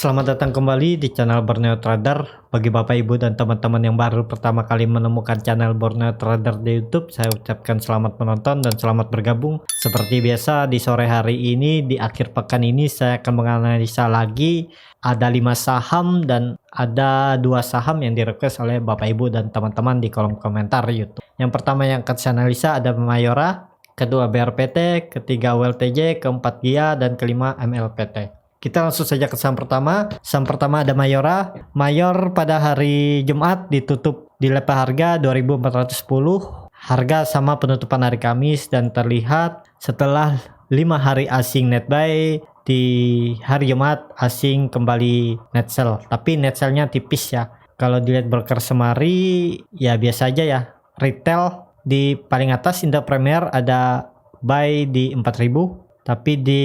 Selamat datang kembali di channel Borneo Trader. Bagi Bapak Ibu dan teman-teman yang baru pertama kali menemukan channel Borneo Trader di YouTube, saya ucapkan selamat menonton dan selamat bergabung. Seperti biasa di sore hari ini, di akhir pekan ini saya akan menganalisa lagi ada 5 saham dan ada 2 saham yang direkomendasi oleh Bapak Ibu dan teman-teman di kolom komentar YouTube. Yang pertama yang akan saya analisa ada Mayora, kedua BRPT, ketiga WLTJ, keempat GIA, dan kelima MLPT. Kita langsung saja ke saham pertama. Saham pertama ada Mayora. Mayor pada hari Jumat ditutup di level harga 2410. Harga sama penutupan hari Kamis dan terlihat setelah 5 hari asing net buy, di hari Jumat asing kembali net sell. Tapi net sell-nya tipis ya. Kalau dilihat broker semari ya biasa aja ya. Retail di paling atas Indo Premier ada buy di 4000. Tapi di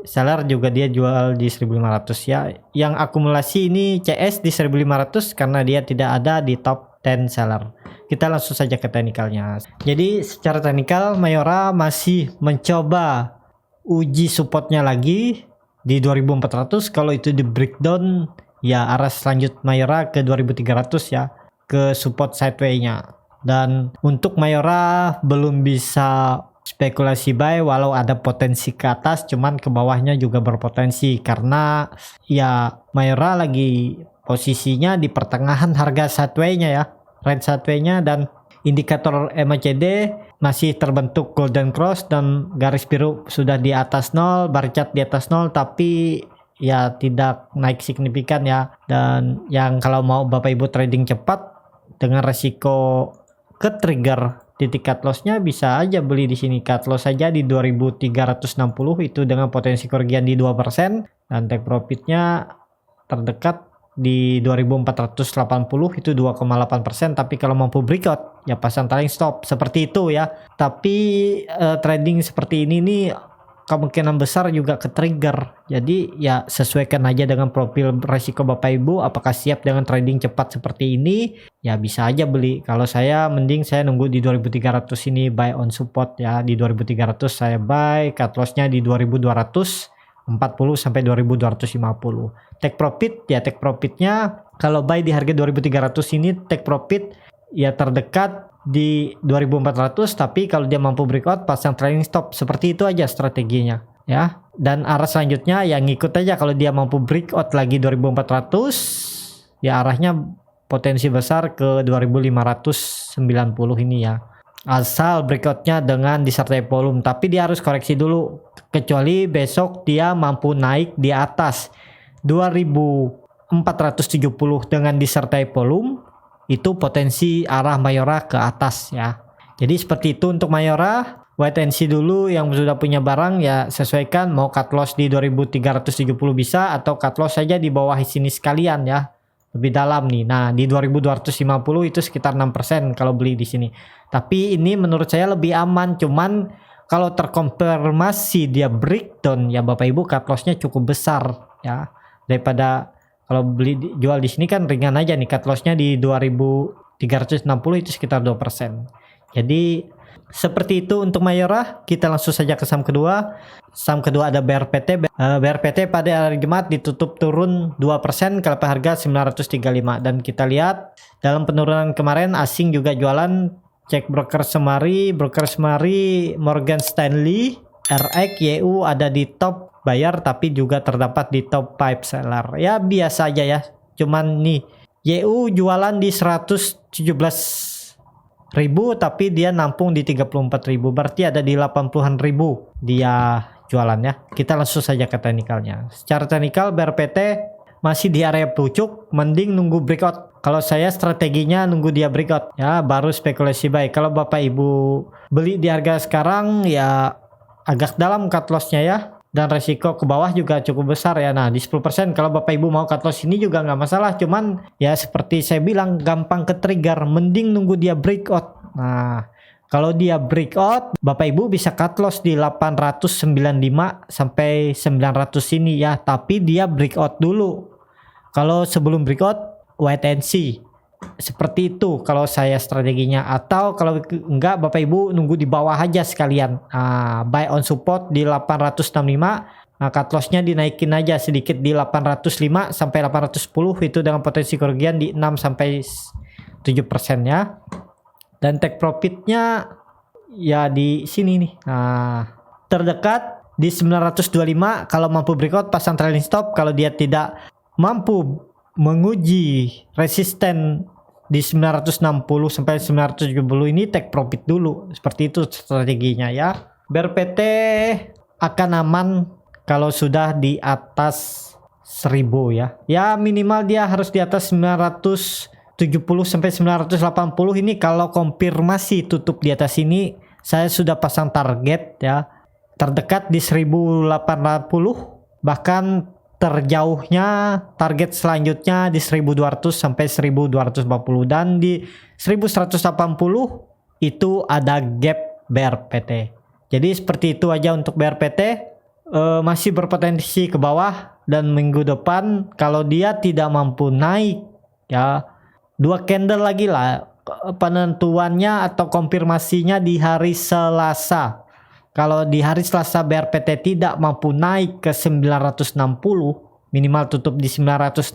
seller juga dia jual di 1500 ya. Yang akumulasi ini CS di 1500 karena dia tidak ada di top 10 seller. Kita langsung saja ke teknikalnya. Jadi secara teknikal Mayora masih mencoba uji supportnya lagi di 2400. Kalau itu di breakdown ya arah selanjut Mayora ke 2300 ya, ke support sideway-nya. Dan untuk Mayora belum bisa spekulasi buy walau ada potensi ke atas, cuman ke bawahnya juga berpotensi karena ya Mayora lagi posisinya di pertengahan harga sideway-nya ya, range sideway-nya, dan indikator MACD masih terbentuk golden cross dan garis biru sudah di atas 0, bar chart di atas 0, tapi ya tidak naik signifikan ya. Dan yang kalau mau Bapak Ibu trading cepat dengan resiko ke trigger titik cut loss-nya bisa aja beli di sini. Cut loss saja di 2360 itu dengan potensi kerugian di 2% dan take profitnya terdekat di 2480 itu 2,8%. Tapi kalau mampu breakout ya pasang trailing stop seperti itu ya. Tapi trading seperti ini nih kemungkinan besar juga ke trigger. Jadi ya sesuaikan aja dengan profil resiko Bapak Ibu. Apakah siap dengan trading cepat seperti ini? Ya bisa aja beli. Kalau saya mending saya nunggu di 2300 ini, buy on support ya. Di 2300 saya buy, cut loss-nya di 2240 sampai 2250. Take profit ya, take profitnya kalau buy di harga 2300 ini take profit ya terdekat di 2400, tapi kalau dia mampu breakout pasang trailing stop. Seperti itu aja strateginya ya. Dan arah selanjutnya yang ngikut aja, kalau dia mampu breakout lagi 2400 ya arahnya potensi besar ke 2590 ini ya, asal breakoutnya dengan disertai volume. Tapi dia harus koreksi dulu, kecuali besok dia mampu naik di atas 2470 dengan disertai volume, itu potensi arah Mayora ke atas ya. Jadi seperti itu untuk Mayora. Wait and see dulu, yang sudah punya barang ya sesuaikan, mau cut loss di 2370 bisa, atau cut loss saja di bawah sini sekalian ya, lebih dalam nih. Nah di 2250 itu sekitar 6% kalau beli di sini. Tapi ini menurut saya lebih aman, cuman kalau terkonfirmasi dia breakdown ya Bapak Ibu cut loss-nya cukup besar ya, daripada kalau beli jual di sini kan ringan aja nih, cut loss-nya di 2360 itu sekitar 2%. Jadi seperti itu untuk Mayora. Kita langsung saja ke saham kedua. Saham kedua ada BRPT. BRPT pada hari Jumat ditutup turun 2% ke level harga 935, dan kita lihat dalam penurunan kemarin asing juga jualan. Cek broker semari Morgan Stanley, RX, YU ada di top bayar, tapi juga terdapat di top 5 seller. Ya biasa aja ya. Cuman nih YU jualan di 117.000 tapi dia nampung di 34.000. Berarti ada di 80-an ribu dia jualan ya. Kita langsung saja ke teknikalnya. Secara teknikal BRPT masih di area pucuk, mending nunggu breakout. Kalau saya strateginya nunggu dia breakout ya, baru spekulasi buy. Kalau Bapak Ibu beli di harga sekarang ya agak dalam cut loss-nya ya, dan resiko ke bawah juga cukup besar ya. Nah di 10% kalau Bapak Ibu mau cut loss ini juga nggak masalah, cuman ya seperti saya bilang gampang ke trigger, mending nunggu dia breakout. Nah kalau dia breakout Bapak Ibu bisa cut loss di 895 sampai 900 ini ya, tapi dia breakout dulu. Kalau sebelum breakout wait and see. Seperti itu kalau saya strateginya. Atau kalau enggak Bapak Ibu nunggu di bawah aja sekalian. Buy on support di 865, Nah, cut lossnya dinaikin aja sedikit di 805 sampai 810, itu dengan potensi kerugian di 6 sampai 7% ya. Dan take profitnya ya di sini nih. Nah, terdekat di 925 kalau mampu breakout pasang trailing stop. Kalau dia tidak mampu menguji resisten di 960 sampai 970 ini take profit dulu. Seperti itu strateginya ya. BRPT akan aman kalau sudah di atas 1000 ya. Ya minimal dia harus di atas 970 sampai 980 ini. Kalau konfirmasi tutup di atas ini, saya sudah pasang target ya. Terdekat di 1080, bahkan terjauhnya target selanjutnya di 1200 sampai 1240, dan di 1180 itu ada gap BRPT. Jadi seperti itu aja untuk BRPT. Masih berpotensi ke bawah, dan minggu depan kalau dia tidak mampu naik ya, 2 candle lagi lah penentuannya atau konfirmasinya di hari Selasa. Kalau di hari Selasa BRPT tidak mampu naik ke 960, minimal tutup di 965,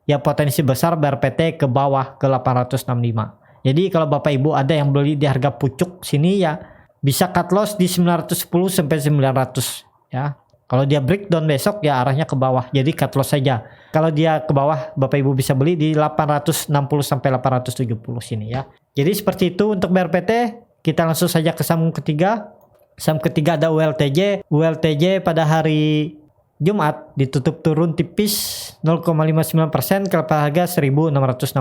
ya potensi besar BRPT ke bawah ke 865. Jadi kalau Bapak Ibu ada yang beli di harga pucuk sini ya, bisa cut loss di 910 sampai 900 ya. Kalau dia breakdown besok ya arahnya ke bawah, jadi cut loss saja. Kalau dia ke bawah, Bapak Ibu bisa beli di 860 sampai 870 sini ya. Jadi seperti itu untuk BRPT. Kita langsung saja ke saham ketiga. Saham ketiga ada ULTJ. ULTJ pada hari Jumat ditutup turun tipis 0,59% ke harga 1665.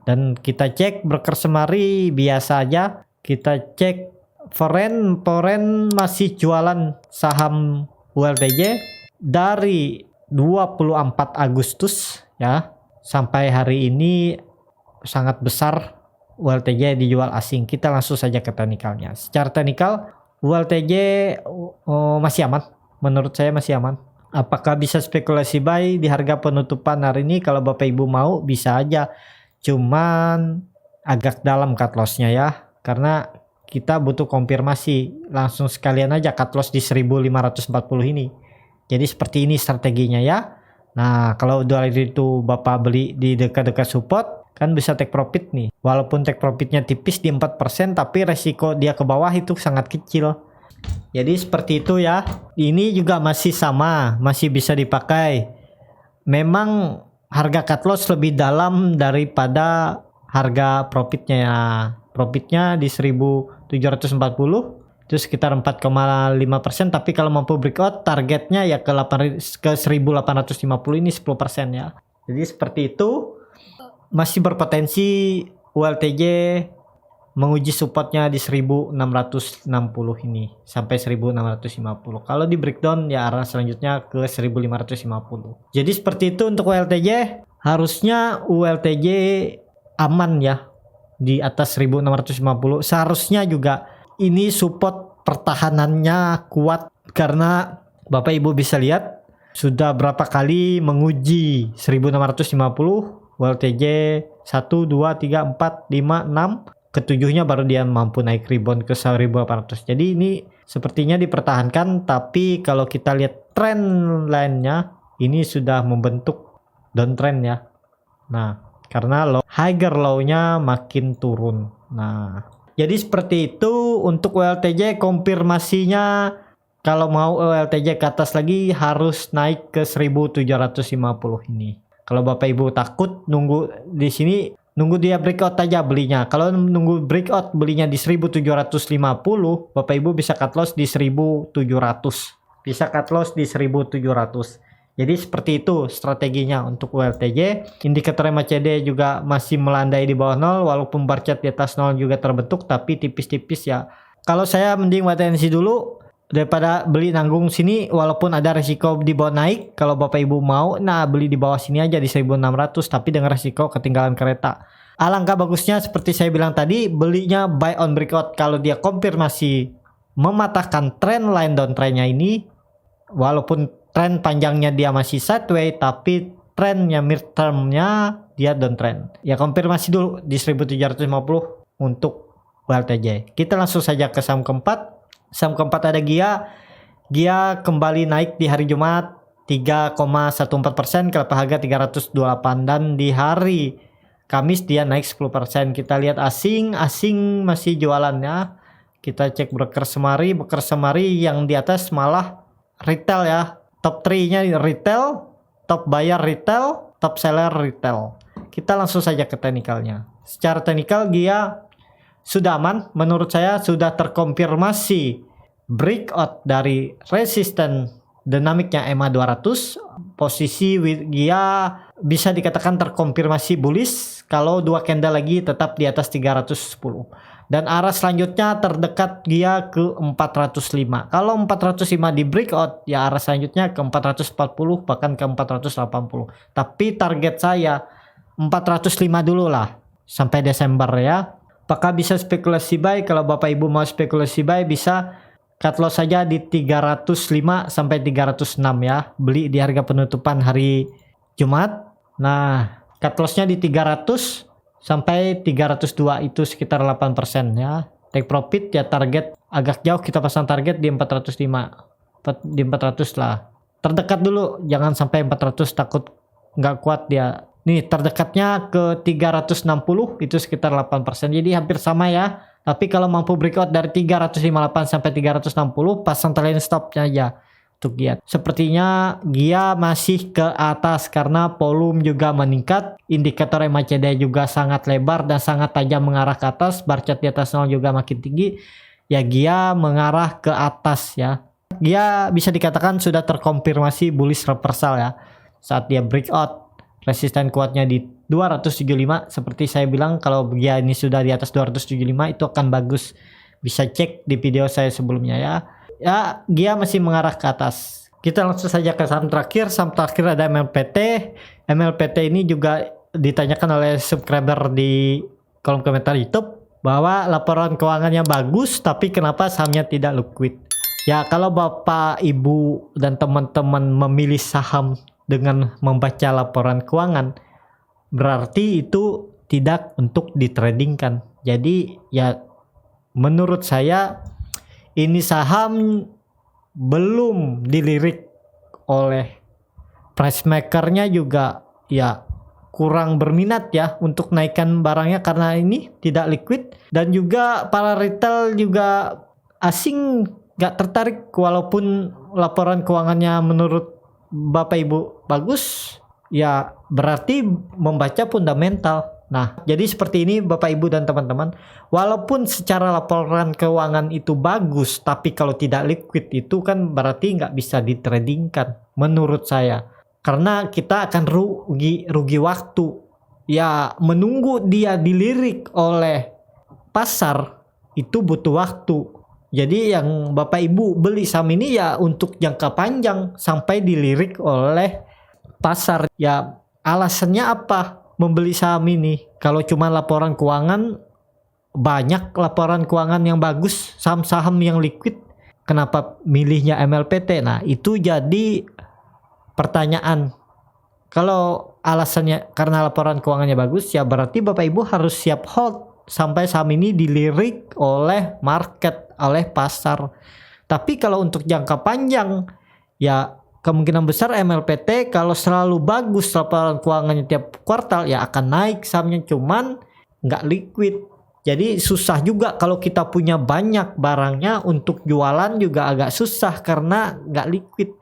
Dan kita cek broker semari biasa aja. Kita cek foreign masih jualan saham ULTJ dari 24 Agustus ya sampai hari ini sangat besar ULTJ dijual asing. Kita langsung saja ke teknikalnya. Secara teknikal ULTJ masih aman, menurut saya masih aman. Apakah bisa spekulasi buy di harga penutupan hari ini? Kalau Bapak Ibu mau bisa aja, cuman agak dalam cut lossnya ya, karena kita butuh konfirmasi. Langsung sekalian aja cut loss di 1540 ini. Jadi seperti ini strateginya ya. Nah kalau udah itu Bapak beli di dekat-dekat support, kan bisa take profit nih. Walaupun take profitnya tipis di 4%, tapi resiko dia ke bawah itu sangat kecil. Jadi seperti itu ya. Ini juga masih sama, masih bisa dipakai. Memang harga cut loss lebih dalam daripada harga profitnya ya. Profitnya di 1740 itu sekitar 4,5%, tapi kalau mampu breakout targetnya ya ke 1850 ini 10% ya. Jadi seperti itu. Masih berpotensi ULTJ menguji supportnya di 1660 ini sampai 1650. Kalau di breakdown ya arah selanjutnya ke 1550. Jadi seperti itu untuk ULTJ. Harusnya ULTJ aman ya di atas 1650. Seharusnya juga ini support pertahanannya kuat, karena Bapak Ibu bisa lihat sudah berapa kali menguji 1650. ULTJ 1, 2, 3, 4, 5, 6, ketujuhnya baru dia mampu naik rebound ke 1800. Jadi ini sepertinya dipertahankan, tapi kalau kita lihat trend lainnya ini sudah membentuk downtrend ya. Nah karena higher low-nya makin turun. Nah jadi seperti itu untuk ULTJ. Konfirmasinya kalau mau ULTJ ke atas lagi harus naik ke 1750 ini. Kalau Bapak Ibu takut nunggu di sini, nunggu dia breakout aja belinya. Kalau nunggu breakout belinya di 1750, Bapak Ibu bisa cut loss di 1700. Bisa cut loss di 1700. Jadi seperti itu strateginya untuk ULTJ. Indikator MACD juga masih melandai di bawah 0, walaupun bar chart di atas 0 juga terbentuk, tapi tipis-tipis ya. Kalau saya mending wait and see dulu daripada beli nanggung sini, walaupun ada resiko di bawah naik. Kalau Bapak Ibu mau, nah beli di bawah sini aja di 1600, tapi dengan resiko ketinggalan kereta. Alangkah bagusnya seperti saya bilang tadi, belinya buy on breakout kalau dia konfirmasi mematahkan trend line downtrendnya ini. Walaupun trend panjangnya dia masih sideways, tapi trendnya mid termnya dia downtrend. Ya konfirmasi dulu di 1750 untuk ULTJ. Kita langsung saja ke saham keempat. Saham keempat ada GIA. Dia kembali naik di hari Jumat 3,14% ke harga 328, dan di hari Kamis dia naik 10%. Kita lihat asing masih jualannya. Kita cek broker semari yang di atas malah retail ya. Top 3-nya retail, top buyer retail, top seller retail. Kita langsung saja ke teknikalnya. Secara teknikal dia sudah aman, menurut saya sudah terkonfirmasi breakout dari resisten dinamiknya EMA 200. Posisi dia bisa dikatakan terkonfirmasi bullish kalau 2 candle lagi tetap di atas 310. Dan arah selanjutnya terdekat dia ke 405. Kalau 405 di breakout, ya arah selanjutnya ke 440 bahkan ke 480. Tapi target saya 405 dulu lah sampai Desember ya. Apakah bisa spekulasi buy? Kalau Bapak Ibu mau spekulasi buy, bisa cut loss saja di 305 sampai 306 ya. Beli di harga penutupan hari Jumat. Nah, cut lossnya di 300 sampai 302, itu sekitar 8% ya. Take profit ya, target agak jauh, kita pasang target di 405. Di 400 lah. Terdekat dulu, jangan sampai 400, takut nggak kuat dia. Nih terdekatnya ke 360, itu sekitar 8%. Jadi hampir sama ya. Tapi kalau mampu breakout dari 358 sampai 360, pasang trailing stopnya aja untuk Gia. Sepertinya Gia masih ke atas karena volume juga meningkat. Indikator MACD juga sangat lebar dan sangat tajam mengarah ke atas. Bar chart di atas 0 juga makin tinggi. Ya Gia mengarah ke atas ya. Gia bisa dikatakan sudah terkonfirmasi bullish reversal ya. Saat dia breakout, resisten kuatnya di 275. Seperti saya bilang, kalau Gia ini sudah di atas 275 itu akan bagus. Bisa cek di video saya sebelumnya ya. Ya, Gia masih mengarah ke atas. Kita langsung saja ke saham terakhir. Saham terakhir ada MLPT. MLPT ini juga ditanyakan oleh subscriber di kolom komentar YouTube bahwa laporan keuangannya bagus, tapi kenapa sahamnya tidak liquid? Ya, kalau Bapak, Ibu, dan teman-teman memilih saham dengan membaca laporan keuangan, berarti itu tidak untuk ditradingkan. Jadi ya menurut saya ini saham belum dilirik oleh price makernya, juga ya kurang berminat ya untuk naikkan barangnya karena ini tidak liquid. Dan juga para retail juga asing gak tertarik walaupun laporan keuangannya menurut Bapak Ibu bagus, ya berarti membaca fundamental. Nah, jadi seperti ini Bapak Ibu dan teman-teman. Walaupun secara laporan keuangan itu bagus, tapi kalau tidak liquid itu kan berarti nggak bisa ditradingkan menurut saya. Karena kita akan rugi waktu. Ya, menunggu dia dilirik oleh pasar itu butuh waktu. Jadi yang Bapak Ibu beli saham ini ya untuk jangka panjang sampai dilirik oleh pasar. Ya alasannya apa membeli saham ini? Kalau cuma laporan keuangan, banyak laporan keuangan yang bagus, saham-saham yang liquid, kenapa milihnya MLPT? Nah itu jadi pertanyaan. Kalau alasannya karena laporan keuangannya bagus, ya berarti Bapak Ibu harus siap hold sampai saham ini dilirik oleh market, oleh pasar. Tapi kalau untuk jangka panjang, ya kemungkinan besar MLPT kalau selalu bagus laporan keuangannya tiap kuartal, ya akan naik sahamnya, cuman nggak liquid. Jadi susah juga kalau kita punya banyak barangnya, untuk jualan juga agak susah karena nggak liquid.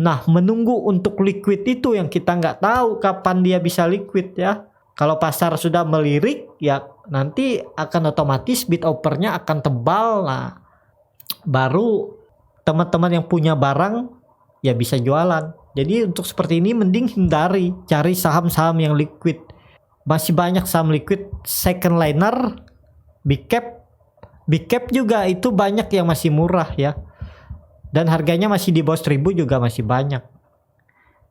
Nah, menunggu untuk liquid itu yang kita nggak tahu kapan dia bisa liquid ya. Kalau pasar sudah melirik, ya nanti akan otomatis bid offernya akan tebal. Nah, baru teman-teman yang punya barang ya bisa jualan. Jadi untuk seperti ini mending hindari, cari saham-saham yang liquid. Masih banyak saham liquid, second liner, big cap juga itu banyak yang masih murah ya. Dan harganya masih di bawah 1000 juga masih banyak.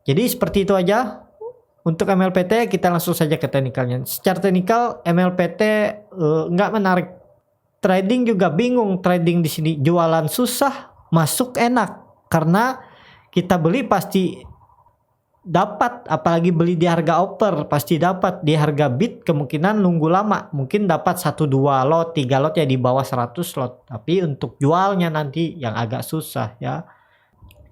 Jadi seperti itu aja. Untuk MLPT kita langsung saja ke teknikalnya. Secara teknikal MLPT nggak menarik. Trading juga bingung, trading di sini jualan susah, masuk enak. Karena kita beli pasti dapat, apalagi beli di harga offer pasti dapat. Di harga bid kemungkinan nunggu lama, mungkin dapat 1-2 lot, 3 lot ya di bawah 100 lot. Tapi untuk jualnya nanti yang agak susah ya.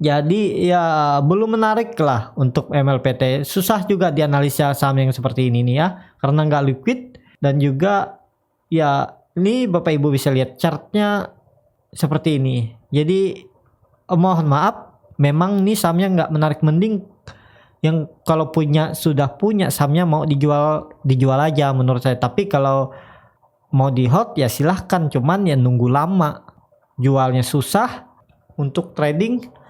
Jadi ya belum menarik lah untuk MLPT. Susah juga dianalisa saham yang seperti ini nih ya, karena nggak liquid dan juga ya ini Bapak Ibu bisa lihat chartnya seperti ini. Jadi mohon maaf, memang nih sahamnya nggak menarik, mending yang kalau sudah punya sahamnya mau dijual aja menurut saya. Tapi kalau mau di hold ya silahkan, cuman ya nunggu lama, jualnya susah untuk trading.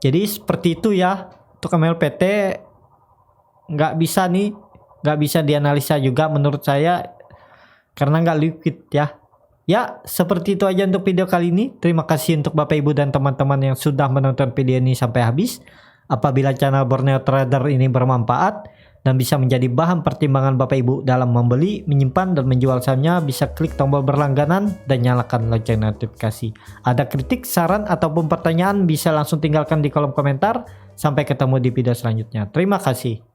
Jadi seperti itu ya untuk MLPT, nggak bisa dianalisa juga menurut saya karena nggak liquid ya. Ya seperti itu aja untuk video kali ini. Terima kasih untuk Bapak Ibu dan teman-teman yang sudah menonton video ini sampai habis. Apabila channel Borneo Trader ini bermanfaat dan bisa menjadi bahan pertimbangan Bapak Ibu dalam membeli, menyimpan, dan menjual sahamnya, bisa klik tombol berlangganan dan nyalakan lonceng notifikasi. Ada kritik, saran, ataupun pertanyaan bisa langsung tinggalkan di kolom komentar. Sampai ketemu di video selanjutnya. Terima kasih.